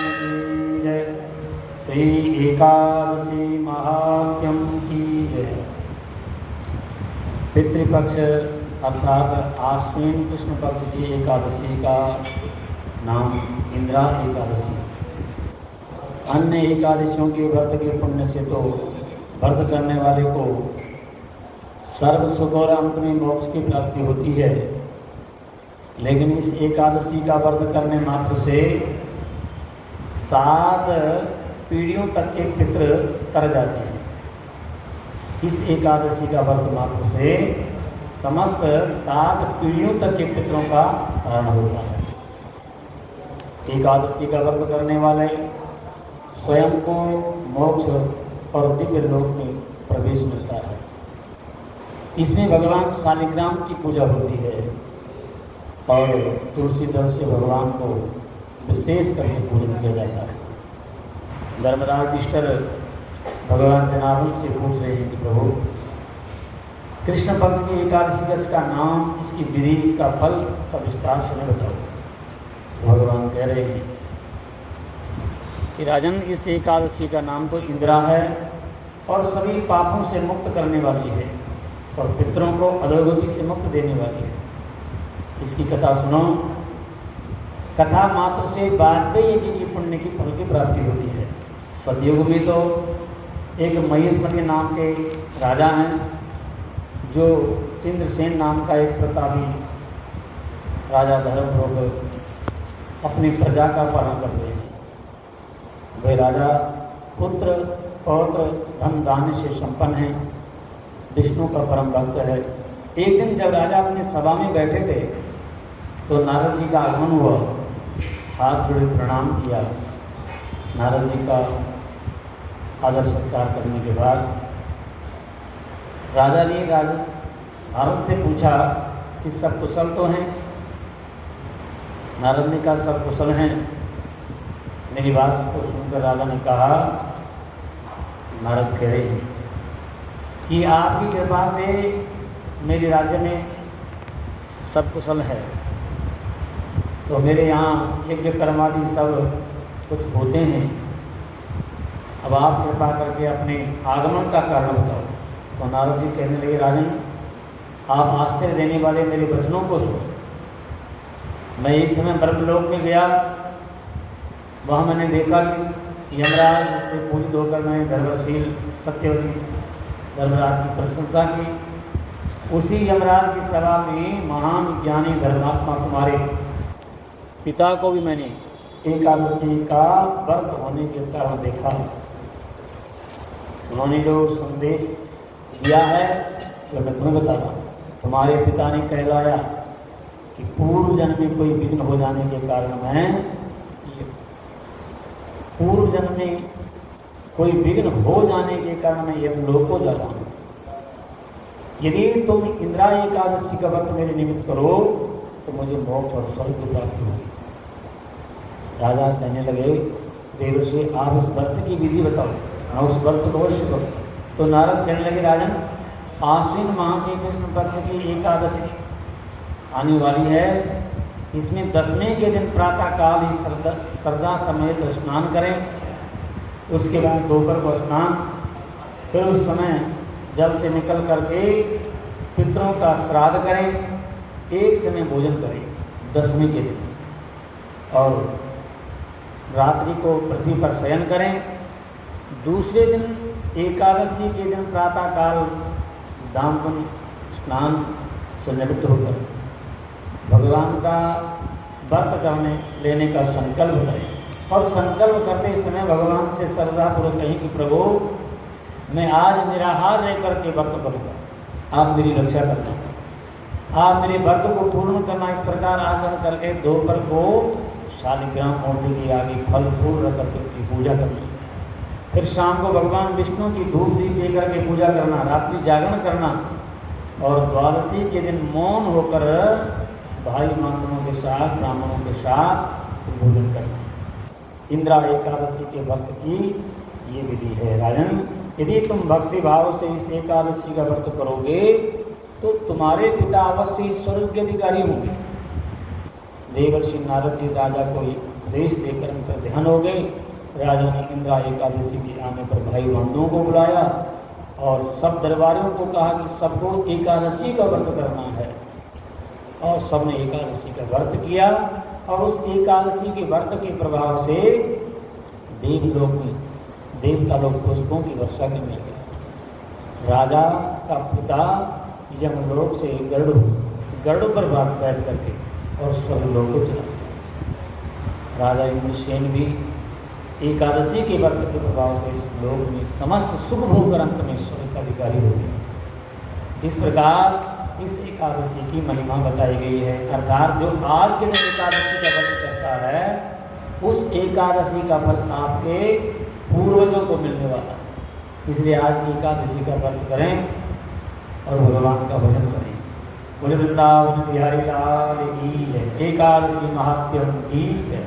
की जय। श्री एकादशी महात्म्यम की जय। पितृपक्ष अर्थात आश्विन कृष्ण पक्ष की एकादशी का नाम इंदिरा एकादशी। अन्य एकादशियों के व्रत के पुण्य से तो व्रत करने वाले को सर्व सुख और अंत में मोक्ष की प्राप्ति होती है, लेकिन इस एकादशी का व्रत करने मात्र से 7 पीढ़ियों तक के पितृ तर जाते हैं। इस एकादशी का व्रत मात्र से समस्त 7 पीढ़ियों तक के पितरों का तारण होता है। एकादशी का व्रत करने वाले स्वयं को मोक्ष और दिव्य लोक में प्रवेश मिलता है। इसमें भगवान शालिग्राम की पूजा होती है और तुलसी दल से भगवान को विशेष करके पूजन किया जाता है। धर्मराज युधिष्ठिर भगवान जनार्दन से पूछ रहे हैं कि प्रभु, कृष्ण पक्ष की एकादशी का इसका नाम, इसकी विधि, इसका फल सब विस्तार से मैं बताओ। भगवान कह रहे हैं कि राजन, इस एकादशी का नाम तो इंदिरा है और सभी पापों से मुक्त करने वाली है और पितरों को अधोगति से मुक्त देने वाली है। इसकी कथा सुनो। कथा मात्र से बाद में यज्ञ की पुण्य की फल की प्राप्ति होती है। सतयुग में तो एक महेशमती नाम के राजा हैं जो इंद्रसेन नाम का एक प्रतापी राजा धर्मपूर्वक अपनी प्रजा का पालन करते हैं। वे राजा पुत्र पौत्र धन दान से संपन्न हैं, विष्णु का परम भक्त है। एक दिन जब राजा अपनी सभा में बैठे थे तो नारद जी का आगमन हुआ। हाथ जोड़े प्रणाम किया। नारद जी का आदर सत्कार करने के बाद राजा ने नारद से पूछा कि सब कुशल तो हैं? नारद ने कहा सब कुशल हैं। मेरी बात को सुनकर राजा ने कहा, नारद कह रहे हैं कि आपकी कृपा से मेरे राज्य में सब कुशल है, तो मेरे यहाँ यज्ञ कर्मादि सब कुछ होते हैं। अब आप कृपा करके अपने आगमन का कारण बताओ। तो नारद जी कहने लगे, राजन, आप आश्चर्य देने वाले मेरे वचनों को सुनो। मैं एक समय ब्रह्मलोक में गया। वहाँ मैंने देखा कि यमराज से पूजित होकर मैंने धर्मशील सत्यवती धर्मराज की प्रशंसा की। उसी यमराज की सभा में महान ज्ञानी धर्मात्मा तुम्हारे पिता को भी मैंने एकादशी का व्रत होने के कारण देखा। उन्होंने जो संदेश दिया है तो मैं तुम्हें बता रहा हूँ। तुम्हारे पिता ने कहलाया कि पूर्व जन्म में कोई विघ्न हो जाने के कारण मैं पूर्व जन्म में कोई विघ्न हो जाने के कारण मैं यमलोक को जा रहा हूँ। यदि तुम इंदिरा एकादशी का व्रत मेरे निमित्त करो तो मुझे मोक्ष और स्वर्ग की प्राप्ति होगी। राजा कहने लगे, देवर्षि आप इस व्रत की विधि बताओ, मैं उस व्रत को अवश्य करूँ। तो नारद कहने लगे, राजन, आश्विन माह के कृष्ण पक्ष की एकादशी आने वाली है। इसमें 10वें के दिन प्रातःकाल ही श्रद्धा समेत स्नान करें। उसके बाद दोपहर को स्नान, फिर उस समय जल से निकल करके पितरों का श्राद्ध करें। एक समय भोजन करें 10वें के दिन और रात्रि को पृथ्वी पर शयन करें। दूसरे दिन एकादशी के दिन प्रातःकाल दान पुण्य स्नान से निवृत्त होकर भगवान का व्रत करने लेने का संकल्प करें और संकल्प करते समय भगवान से श्रद्धापूर्वक कहें कि प्रभु, मैं आज निराहार रह करके व्रत करूँगा, आप मेरी रक्षा करना, आप मेरे व्रत को पूर्ण करना। इस प्रकार आचरण करके दोपहर को शालिग्राम मूर्ति के आगे फल फूल रख करके उसकी पूजा करनी। फिर शाम को भगवान विष्णु की धूप दीप दे करके पूजा करना, रात्रि जागरण करना और द्वादशी के दिन मौन होकर भाई बंधुओं के साथ, ब्राह्मणों के साथ भोजन करना। इंदिरा एकादशी के व्रत की ये विधि है। राजन, यदि तुम भक्ति भाव से इस एकादशी का व्रत करोगे तो तुम्हारे पिता अवश्य स्वर्ग के अधिकारी होंगे। देवर्षि नारद जी राजा को उपदेश देकर अंतर ध्यान हो गए। राजा ने इंदिरा एकादशी के आने पर भाई बंधुओं को बुलाया और सब दरबारियों को कहा कि सबको एकादशी का व्रत करना है, और सबने एकादशी का व्रत किया। और उस एकादशी के व्रत के प्रभाव से देवलोक में देवता लोग पुष्पों की वर्षा करने लगे। राजा का पिता यमलोक से गरुड़ पर बैठ करके और सभी लोगों को चला। राजा इंद्रसेन भी एकादशी के व्रत के प्रभाव से इस लोक में समस्त सुख भोग कर अंत में स्वर्ग का अधिकारी हो गया। इस प्रकार इस एकादशी की महिमा बताई गई है। अर्थात जो आज के दिन एकादशी का व्रत करता है उस एकादशी का फल आपके पूर्वजों को मिलने वाला है। इसलिए आज एकादशी का व्रत करें और भगवान का भजन करें। बोले वृंदावन बिहारी लाल की जय। एकादशी महात्म्यम की जय।